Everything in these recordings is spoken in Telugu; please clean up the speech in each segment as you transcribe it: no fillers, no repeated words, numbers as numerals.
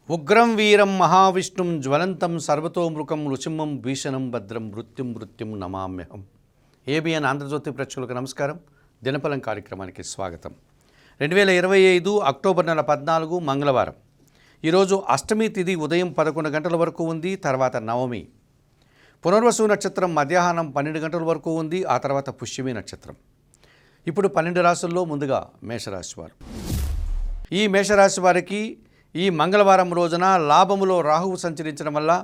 ఉగ్రం వీరం మహావిష్ణుం జ్వలంతం సర్వతోమృకం నృసింహం భీషణం భద్రం మృత్యుం నమామ్యహం. ఏబిఎన్ ఆంధ్రజ్యోతి ప్రేక్షకులకు నమస్కారం. దినఫలం కార్యక్రమానికి స్వాగతం. 2025 అక్టోబర్ నెల 14 మంగళవారం. ఈరోజు అష్టమి తిథి ఉదయం 11 గంటల వరకు ఉంది. తర్వాత నవమి. పునర్వసు నక్షత్రం మధ్యాహ్నం 12 గంటల వరకు ఉంది. ఆ తర్వాత పుష్యమి నక్షత్రం. ఇప్పుడు 12 రాశుల్లో ముందుగా మేషరాశి వారు. ఈ మేషరాశి వారికి ఈ మంగళవారం రోజున లాభములో రాహువు సంచరించడం వల్ల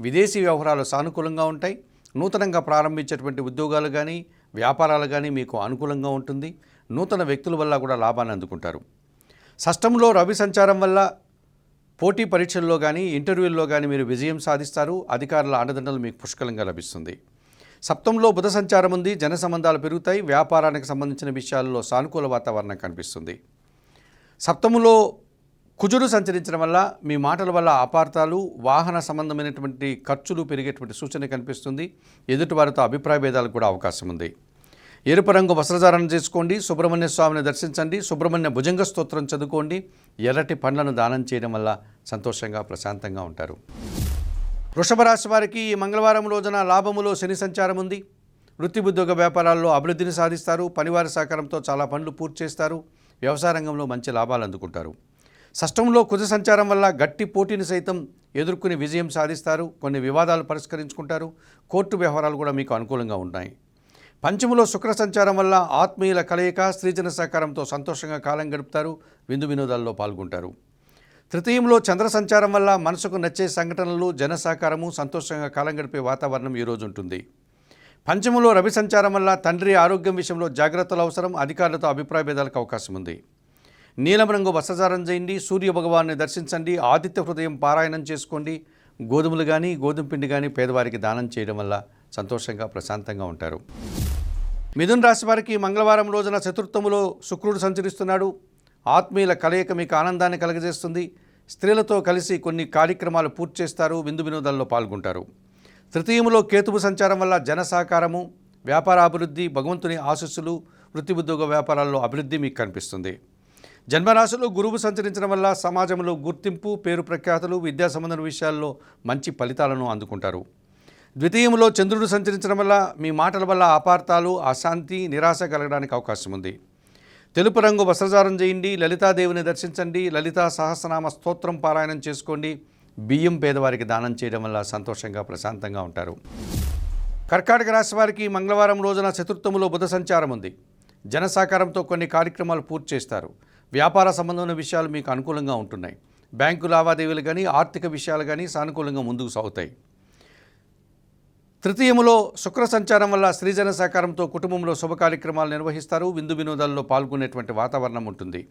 విదేశీ వ్యవహారాలు సానుకూలంగా ఉంటాయి. నూతనంగా ప్రారంభించేటువంటి ఉద్యోగాలు కానీ వ్యాపారాలు కానీ మీకు అనుకూలంగా ఉంటుంది. నూతన వ్యక్తుల వల్ల కూడా లాభాన్ని అందుకుంటారు. షష్టంలో రవి సంచారం వల్ల పోటీ పరీక్షల్లో కానీ ఇంటర్వ్యూల్లో కానీ మీరు విజయం సాధిస్తారు. అధికారుల అండదండలు మీకు పుష్కలంగా లభిస్తుంది. సప్తంలో బుధ సంచారం ఉంది. జన సంబంధాలు పెరుగుతాయి. వ్యాపారానికి సంబంధించిన విషయాల్లో సానుకూల వాతావరణం కనిపిస్తుంది. సప్తములో కుజుడు సంచరించడం వల్ల మీ మాటల వల్ల అపార్థాలు, వాహన సంబంధమైనటువంటి ఖర్చులు పెరిగేటువంటి సూచన కనిపిస్తుంది. ఎదుటి వారితో అభిప్రాయ భేదాలకు కూడా అవకాశం ఉంది. ఎరుపు రంగు వస్త్రధారణ చేసుకోండి. సుబ్రహ్మణ్య స్వామిని దర్శించండి. సుబ్రహ్మణ్య భుజంగ స్తోత్రం చదువుకోండి. ఎర్రటి పండ్లను దానం చేయడం వల్ల సంతోషంగా ప్రశాంతంగా ఉంటారు. వృషభ రాశి వారికి ఈ మంగళవారం రోజున లాభములో శని సంచారం ఉంది. వృత్తి ఉద్యోగ వ్యాపారాల్లో అభివృద్ధిని సాధిస్తారు. పనివారి సహకారంతో చాలా పనులు పూర్తి చేస్తారు. వ్యవసాయ రంగంలో మంచి లాభాలు అందుకుంటారు. షష్టంలో కుజ సంచారం వల్ల గట్టి పోటీని సైతం ఎదుర్కొని విజయం సాధిస్తారు. కొన్ని వివాదాలు పరిష్కరించుకుంటారు. కోర్టు వ్యవహారాలు కూడా మీకు అనుకూలంగా ఉన్నాయి. పంచములో శుక్ర సంచారం వల్ల ఆత్మీయుల కలయిక, స్త్రీజన సహకారంతో సంతోషంగా కాలం గడుపుతారు. విందు వినోదాల్లో పాల్గొంటారు. తృతీయంలో చంద్ర సంచారం వల్ల మనసుకు నచ్చే సంఘటనలు, జన సహకారము, సంతోషంగా కాలం గడిపే వాతావరణం ఈరోజు ఉంటుంది. పంచములో రవి సంచారం వల్ల తండ్రి ఆరోగ్యం విషయంలో జాగ్రత్తలు అవసరం. అధికారులతో అభిప్రాయ భేదాలకు అవకాశం ఉంది. నీలం రంగు వస్త్రధారణ చేయండి. సూర్య భగవాన్ని దర్శించండి. ఆదిత్య హృదయం పారాయణం చేసుకోండి. గోధుమలు కానీ గోధుమ పిండి కానీ పేదవారికి దానం చేయడం వల్ల సంతోషంగా ప్రశాంతంగా ఉంటారు. మిథున రాశి వారికి మంగళవారం రోజున చతుర్థములో శుక్రుడు సంచరిస్తున్నాడు. ఆత్మీయుల కలయిక మీకు ఆనందాన్ని కలగజేస్తుంది. స్త్రీలతో కలిసి కొన్ని కార్యక్రమాలు పూర్తి చేస్తారు. విందు వినోదాల్లో పాల్గొంటారు. తృతీయములో కేతువు సంచారం వల్ల జన సహకారము, వ్యాపార అభివృద్ధి, భగవంతుని ఆశీస్సులు, వృత్తి ఉద్యోగ వ్యాపారాల్లో అభివృద్ధి మీకు కనిపిస్తుంది. జన్మరాశిలో గురువు సంచరించడం వల్ల సమాజంలో గుర్తింపు, పేరు ప్రఖ్యాతులు, విద్యా సంబంధ విషయాల్లో మంచి ఫలితాలను అందుకుంటారు. ద్వితీయంలో చంద్రుడు సంచరించడం వల్ల మీ మాటల వల్ల అపార్థాలు, అశాంతి, నిరాశ కలగడానికి అవకాశం ఉంది. తెలుపు రంగు వస్త్రధారణ చేయండి. లలితాదేవిని దర్శించండి. లలితా సహస్రనామ స్తోత్రం పారాయణం చేసుకోండి. బియ్యం పేదవారికి దానం చేయడం వల్ల సంతోషంగా ప్రశాంతంగా ఉంటారు. కర్కాటక రాశి వారికి మంగళవారం రోజున చతుర్థములో బుధ సంచారం ఉంది. జన సహకారంతో కొన్ని కార్యక్రమాలు పూర్తి చేస్తారు. వ్యాపార సంబంధమైన విషయాలు మీకు అనుకూలంగా ఉంటున్నాయి. బ్యాంకు లావాదేవీలు కానీ ఆర్థిక విషయాలు కానీ సానుకూలంగా ముందుకు సాగుతాయి. తృతీయములో శుక్ర సంచారం వల్ల స్త్రీజన సహకారంతో కుటుంబంలో శుభ కార్యక్రమాలు నిర్వహిస్తారు. విందు వినోదాల్లో పాల్గొనేటువంటి వాతావరణం ఉంటుంది.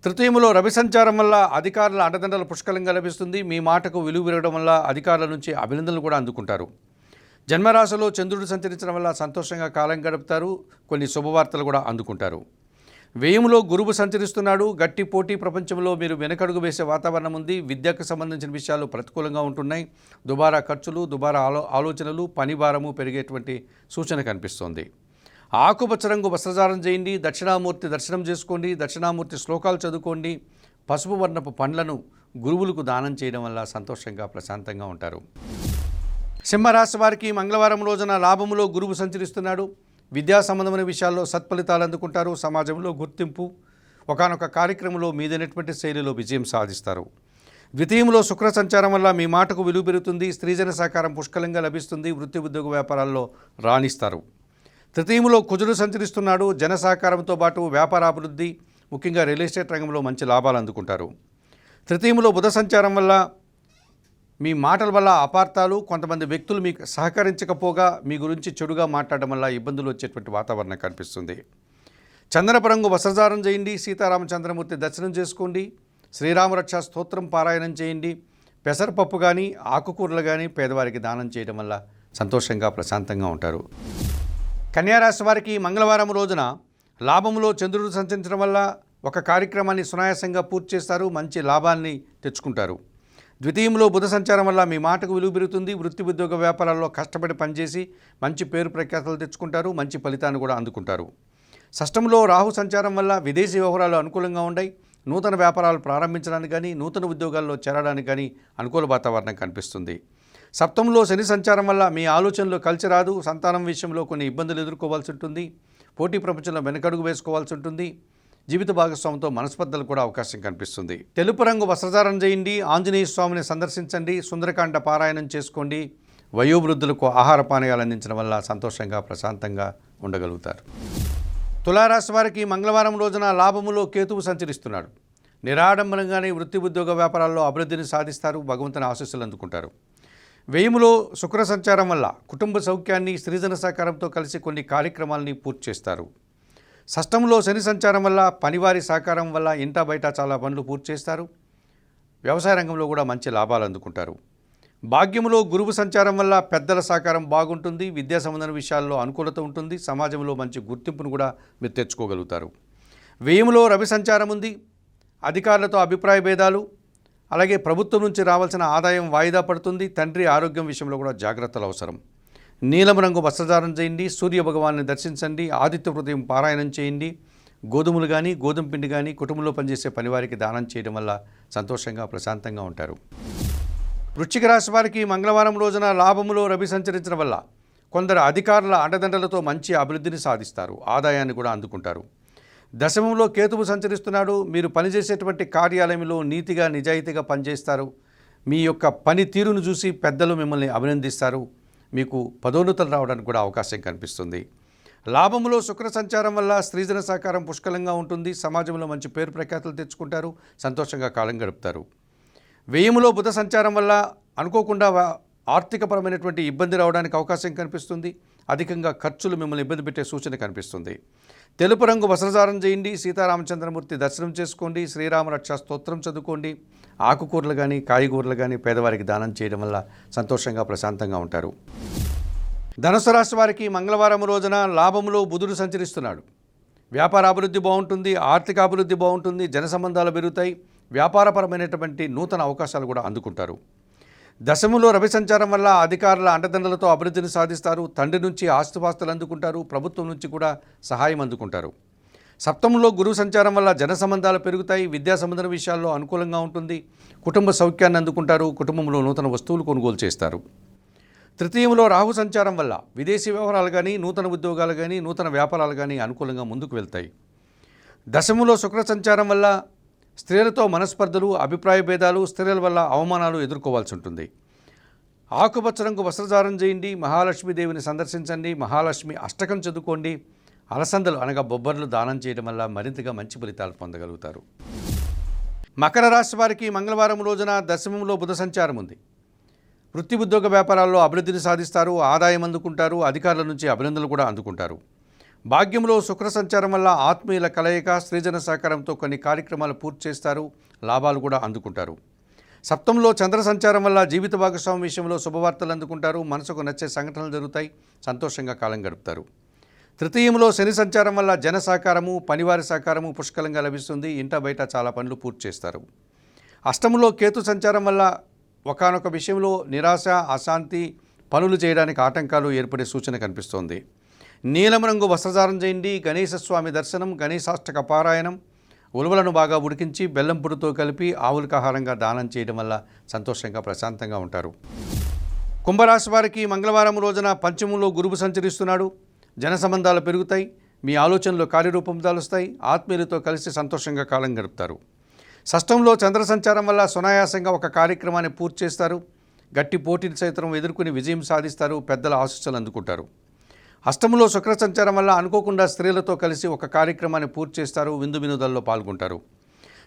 తృతీయములో రవి సంచారం వల్ల అధికారుల అండదండలు పుష్కలంగా లభిస్తుంది. మీ మాటకు విలువ పెరగడం వల్ల అధికారుల నుంచి అభినందనలు కూడా అందుకుంటారు. జన్మరాశిలో చంద్రుడు సంచరించడం వల్ల సంతోషంగా కాలం గడుపుతారు. కొన్ని శుభవార్తలు కూడా అందుకుంటారు. వ్యయములో గురువు సంచరిస్తున్నాడు. గట్టి పోటీ ప్రపంచంలో మీరు వెనకడుగు వేసే వాతావరణం ఉంది. విద్యకు సంబంధించిన విషయాలు ప్రతికూలంగా ఉంటున్నాయి. దుబారా ఖర్చులు, దుబారా ఆలోచనలు, పని భారము పెరిగేటువంటి సూచన కనిపిస్తోంది. ఆకుపచ్చ రంగు వస్త్రధారణ చేయండి. దక్షిణామూర్తి దర్శనం చేసుకోండి. దక్షిణామూర్తి శ్లోకాలు చదువుకోండి. పసుపు వర్ణపు పండ్లను గురువులకు దానం చేయడం వల్ల సంతోషంగా ప్రశాంతంగా ఉంటారు. సింహరాశి వారికి మంగళవారం రోజున లాభములో గురువు సంచరిస్తున్నాడు. విద్యా సంబంధమైన విషయాల్లో సత్ఫలితాలు అందుకుంటారు. సమాజంలో గుర్తింపు, ఒకానొక కార్యక్రమంలో మీదైనటువంటి శైలిలో విజయం సాధిస్తారు. ద్వితీయంలో శుక్ర సంచారం వల్ల మీ మాటకు విలువ పెరుగుతుంది. స్త్రీజన సహకారం పుష్కలంగా లభిస్తుంది. వృత్తి ఉద్యోగ వ్యాపారాల్లో రాణిస్తారు. తృతీయంలో కుజుడు సంచరిస్తున్నాడు. జన సహకారంతో పాటు వ్యాపార అభివృద్ధి, ముఖ్యంగా రియల్ ఎస్టేట్ రంగంలో మంచి లాభాలు అందుకుంటారు. తృతీయంలో బుధ సంచారం వల్ల మీ మాటల వల్ల అపార్థాలు, కొంతమంది వ్యక్తులు మీకు సహకరించకపోగా మీ గురించి చెడుగా మాట్లాడడం వల్ల ఇబ్బందులు వచ్చేటువంటి వాతావరణం కనిపిస్తుంది. చందనపు రంగు వస్త్రధారణ చేయండి. సీతారామచంద్రమూర్తి దర్శనం చేసుకోండి. శ్రీరామరక్ష స్తోత్రం పారాయణం చేయండి. పెసరపప్పు కానీ ఆకుకూరలు కానీ పేదవారికి దానం చేయడం వల్ల సంతోషంగా ప్రశాంతంగా ఉంటారు. కన్యారాశి వారికి మంగళవారం రోజున లాభంలో చంద్రుడు సంచరించడం వల్ల ఒక కార్యక్రమాన్ని సునాయాసంగా పూర్తి చేస్తారు. మంచి లాభాన్ని తెచ్చుకుంటారు. ద్వితీయంలో బుధ సంచారం వల్ల మీ మాటకు విలువ పెరుగుతుంది. వృత్తి ఉద్యోగ వ్యాపారాల్లో కష్టపడి పనిచేసి మంచి పేరు ప్రఖ్యాతలు తెచ్చుకుంటారు. మంచి ఫలితాన్ని కూడా అందుకుంటారు. షష్టంలో రాహు సంచారం వల్ల విదేశీ వ్యవహారాలు అనుకూలంగా ఉంటాయి. నూతన వ్యాపారాలు ప్రారంభించడానికి కానీ నూతన ఉద్యోగాల్లో చేరడానికి కానీ అనుకూల వాతావరణం కనిపిస్తుంది. సప్తమంలో శని సంచారం వల్ల మీ ఆలోచనలో కలిసి రాదు. సంతానం విషయంలో కొన్ని ఇబ్బందులు ఎదుర్కోవాల్సి ఉంటుంది. పోటీ ప్రపంచంలో వెనకడుగు వేసుకోవాల్సి ఉంటుంది. జీవిత భాగస్వామితో మనస్పర్ధలు కూడా అవకాశం కనిపిస్తుంది. తెలుపు రంగు వస్త్రధారణ చేయండి. ఆంజనేయ స్వామిని సందర్శించండి. సుందరకాండ పారాయణం చేసుకోండి. వయోవృద్ధులకు ఆహార పానీయాలు అందించడం వల్ల సంతోషంగా ప్రశాంతంగా ఉండగలుగుతారు. తులారాశి వారికి మంగళవారం రోజున లాభములో కేతువు సంచరిస్తున్నాడు. నిరాడంబరంగానే వృత్తి ఉద్యోగ వ్యాపారాల్లో అభివృద్ధిని సాధిస్తారు. భగవంతుని ఆశీస్సులు అందుకుంటారు. వ్యయములో శుక్ర సంచారం వల్ల కుటుంబ సౌఖ్యాన్ని స్త్రీజన సహకారంతో కలిసి కొన్ని కార్యక్రమాలని పూర్తి చేస్తారు. షష్టంలో శని సంచారం వల్ల పనివారి సహకారం వల్ల ఇంటా బయట చాలా పనులు పూర్తి చేస్తారు. వ్యవసాయ రంగంలో కూడా మంచి లాభాలు అందుకుంటారు. భాగ్యములో గురువు సంచారం వల్ల పెద్దల సహకారం బాగుంటుంది. విద్యా సంబంధమైన విషయాల్లో అనుకూలత ఉంటుంది. సమాజంలో మంచి గుర్తింపును కూడా మీరు తెచ్చుకోగలుగుతారు. వ్యయములో రవి సంచారం ఉంది. అధికారులతో అభిప్రాయ భేదాలు, అలాగే ప్రభుత్వం నుంచి రావాల్సిన ఆదాయం వాయిదా పడుతుంది. తండ్రి ఆరోగ్యం విషయంలో కూడా జాగ్రత్తలు అవసరం. నీలం రంగు వస్త్రధారణ చేయండి. సూర్య భగవాన్ని దర్శించండి. ఆదిత్య హృదయం పారాయణం చేయండి. గోధుమలు కానీ గోధుమ పిండి కానీ కుటుంబంలో పనిచేసే పనివారికి దానం చేయడం వల్ల సంతోషంగా ప్రశాంతంగా ఉంటారు. వృశ్చిక రాశి వారికి మంగళవారం రోజున లాభములో రవి సంచరించడం వల్ల కొందరు అధికారుల అండదండలతో మంచి అభివృద్ధిని సాధిస్తారు. ఆదాయాన్ని కూడా అందుకుంటారు. దశమంలో కేతువు సంచరిస్తున్నాడు. మీరు పనిచేసేటువంటి కార్యాలయంలో నీతిగా నిజాయితీగా పనిచేస్తారు. మీ యొక్క పని తీరును చూసి పెద్దలు మిమ్మల్ని అభినందిస్తారు. మీకు పదోన్నతులు రావడానికి కూడా అవకాశం కనిపిస్తుంది. లాభములో శుక్ర సంచారం వల్ల స్త్రీజన సహకారం పుష్కలంగా ఉంటుంది. సమాజంలో మంచి పేరు ప్రఖ్యాతులు తెచ్చుకుంటారు. సంతోషంగా కాలం గడుపుతారు. వ్యయములో బుధ సంచారం వల్ల అనుకోకుండా ఆర్థికపరమైనటువంటి ఇబ్బంది రావడానికి అవకాశం కనిపిస్తుంది. అధికంగా ఖర్చులు మిమ్మల్ని ఇబ్బంది పెట్టే సూచన కనిపిస్తుంది. తెలుపు రంగు వస్త్రధారణ చేయండి. సీతారామచంద్రమూర్తి దర్శనం చేసుకోండి. శ్రీరామ రక్షా స్తోత్రం చదువుకోండి. ఆకుకూరలు కానీ కాయగూరలు కానీ పేదవారికి దానం చేయడం వల్ల సంతోషంగా ప్రశాంతంగా ఉంటారు. ధనుసు రాశి వారికి మంగళవారం రోజున లాభములో బుధుడు సంచరిస్తున్నాడు. వ్యాపార అభివృద్ధి బాగుంటుంది. ఆర్థిక అభివృద్ధి బాగుంటుంది. జన సంబంధాలు పెరుగుతాయి. వ్యాపారపరమైనటువంటి నూతన అవకాశాలు కూడా అందుకుంటారు. దశములో రవి సంచారం వల్ల అధికారుల అండదండలతో అభివృద్ధిని సాధిస్తారు. తండ్రి నుంచి ఆస్తుపాస్తులు అందుకుంటారు. ప్రభుత్వం నుంచి కూడా సహాయం అందుకుంటారు. సప్తమంలో గురువు సంచారం వల్ల జన సంబంధాలు పెరుగుతాయి. విద్యా సంబంధ విషయాల్లో అనుకూలంగా ఉంటుంది. కుటుంబ సౌఖ్యాన్ని అందుకుంటారు. కుటుంబంలో నూతన వస్తువులు కొనుగోలు చేస్తారు. తృతీయంలో రాహు సంచారం వల్ల విదేశీ వ్యవహారాలు కానీ నూతన ఉద్యోగాలు కానీ నూతన వ్యాపారాలు కానీ అనుకూలంగా ముందుకు వెళ్తాయి. దశములో శుక్ర సంచారం వల్ల స్త్రీలతో మనస్పర్ధలు, అభిప్రాయ భేదాలు, స్త్రీల వల్ల అవమానాలు ఎదుర్కోవాల్సి ఉంటుంది. ఆకుపచ్చ రంగు వస్త్రధారణ చేయండి. మహాలక్ష్మీదేవిని సందర్శించండి. మహాలక్ష్మి అష్టకం చదువుకోండి. అలసందలు అనగా బొబ్బర్లు దానం చేయడం వల్ల మరింతగా మంచి ఫలితాలు పొందగలుగుతారు. మకర రాశి వారికి మంగళవారం రోజున దశమంలో బుధ సంచారం ఉంది. వృత్తి ఉద్యోగ వ్యాపారాల్లో అభివృద్ధిని సాధిస్తారు. ఆదాయం అందుకుంటారు. అధికారుల నుంచి అభినందనలు కూడా అందుకుంటారు. భాగ్యంలో శుక్ర సంచారం వల్ల ఆత్మీయుల కలయిక, స్త్రీజన సహకారంతో కొన్ని కార్యక్రమాలు పూర్తి చేస్తారు. లాభాలు కూడా అందుకుంటారు. సప్తంలో చంద్ర సంచారం వల్ల జీవిత భాగస్వామి విషయంలో శుభవార్తలు అందుకుంటారు. మనసుకు నచ్చే సంఘటనలు జరుగుతాయి. సంతోషంగా కాలం గడుపుతారు. తృతీయంలో శని సంచారం వల్ల జన సహకారము, పనివారి సహకారము పుష్కలంగా లభిస్తుంది. ఇంట బయట చాలా పనులు పూర్తి చేస్తారు. అష్టమంలో కేతు సంచారం వల్ల ఒకానొక విషయంలో నిరాశ, అశాంతి, పనులు చేయడానికి ఆటంకాలు ఏర్పడే సూచన కనిపిస్తోంది. నీలం రంగు వస్త్రధారణ చేయండి. గణేశస్వామి దర్శనం, గణేశాష్టక పారాయణం, ఉలువలను బాగా ఉడికించి బెల్లం పొడితో కలిపి ఆవులకు ఆహారంగా దానం చేయడం వల్ల సంతోషంగా ప్రశాంతంగా ఉంటారు. కుంభరాశి వారికి మంగళవారం రోజున పంచమంలో గురువు సంచరిస్తున్నాడు. జన సంబంధాలు పెరుగుతాయి. మీ ఆలోచనలు కార్యరూపం దాలుస్తాయి. ఆత్మీయులతో కలిసి సంతోషంగా కాలం గడుపుతారు. షష్టంలో చంద్ర సంచారం వల్ల సునాయాసంగా ఒక కార్యక్రమాన్ని పూర్తి చేస్తారు. గట్టి పోటీని సైతం ఎదుర్కొని విజయం సాధిస్తారు. పెద్దల ఆశీస్సులు అందుకుంటారు. అష్టమంలో శుక్ర సంచారం వల్ల అనుకోకుండా స్త్రీలతో కలిసి ఒక కార్యక్రమాన్ని పూర్తి చేస్తారు. విందు వినోదాల్లో పాల్గొంటారు.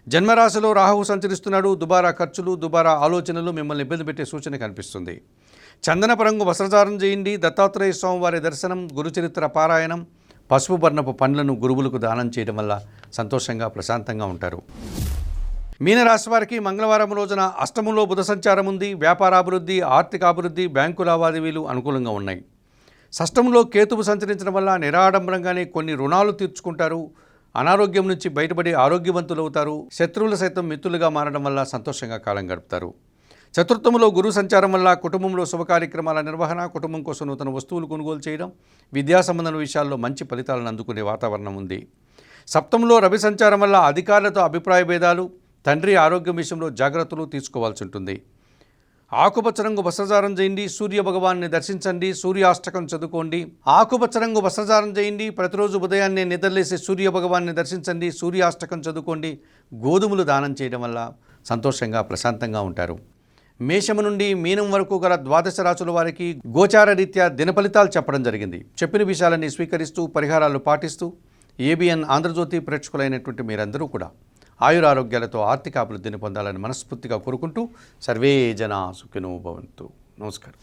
జన్మరాశిలో రాహువు సంచరిస్తున్నాడు. దుబారా ఖర్చులు, దుబారా ఆలోచనలు మిమ్మల్ని ఇబ్బంది పెట్టే సూచన కనిపిస్తుంది. చందనపు రంగు వస్త్రధారణ చేయండి. దత్తాత్రేయ స్వామివారి దర్శనం, గురుచరిత్ర పారాయణం, పసుపు వర్ణపు పండ్లను గురువులకు దానం చేయడం వల్ల సంతోషంగా ప్రశాంతంగా ఉంటారు. మీనరాశి వారికి మంగళవారం రోజున అష్టమంలో బుధ సంచారం ఉంది. వ్యాపారాభివృద్ధి, ఆర్థికాభివృద్ధి, బ్యాంకు లావాదేవీలు అనుకూలంగా ఉన్నాయి. షష్టంలో కేతువు సంచరించడం వల్ల నిరాడంబరంగానే కొన్ని రుణాలు తీర్చుకుంటారు. అనారోగ్యం నుంచి బయటపడి ఆరోగ్యవంతులు అవుతారు. శత్రువులు సైతం మిత్రులుగా మారడం వల్ల సంతోషంగా కాలం గడుపుతారు. చతుర్థంలో గురు సంచారం వల్ల కుటుంబంలో శుభ కార్యక్రమాల నిర్వహణ, కుటుంబం కోసం నూతన వస్తువులు కొనుగోలు చేయడం, విద్యా సంబంధమైన విషయాల్లో మంచి ఫలితాలను అందుకునే వాతావరణం ఉంది. సప్తమంలో రవి సంచారం వల్ల అధికారులతో అభిప్రాయ భేదాలు, తండ్రి ఆరోగ్యం విషయంలో జాగ్రత్తలు తీసుకోవాల్సి ఉంటుంది. ఆకుపచ్చ రంగు వస్త్రధారణ చేయండి, సూర్య భగవాన్ని దర్శించండి, సూర్యాష్టకం చదువుకోండి. ఆకుపచ్చ రంగు వస్త్రధారణ చేయండి, ప్రతిరోజు ఉదయాన్నే నిద్రలేసి సూర్య భగవాన్ని దర్శించండి, సూర్యాష్టకం చదువుకోండి. గోధుమలు దానం చేయడం వల్ల సంతోషంగా ప్రశాంతంగా ఉంటారు. మేషము నుండి మీనం వరకు గల ద్వాదశ రాశుల వారికి గోచార రీత్యా దిన ఫలితాలు చెప్పడం జరిగింది. చెప్పిన విషయాలన్నీ స్వీకరిస్తూ పరిహారాలు పాటిస్తూ ఏబిఎన్ ఆంధ్రజ్యోతి ప్రేక్షకులైనటువంటి మీరందరూ కూడా ఆయురారోగ్యాలతో ఆర్థిక అభివృద్ధిని పొందాలని మనస్ఫూర్తిగా కోరుకుంటూ సర్వే జనా సుఖినో భవంతు. నమస్కారం.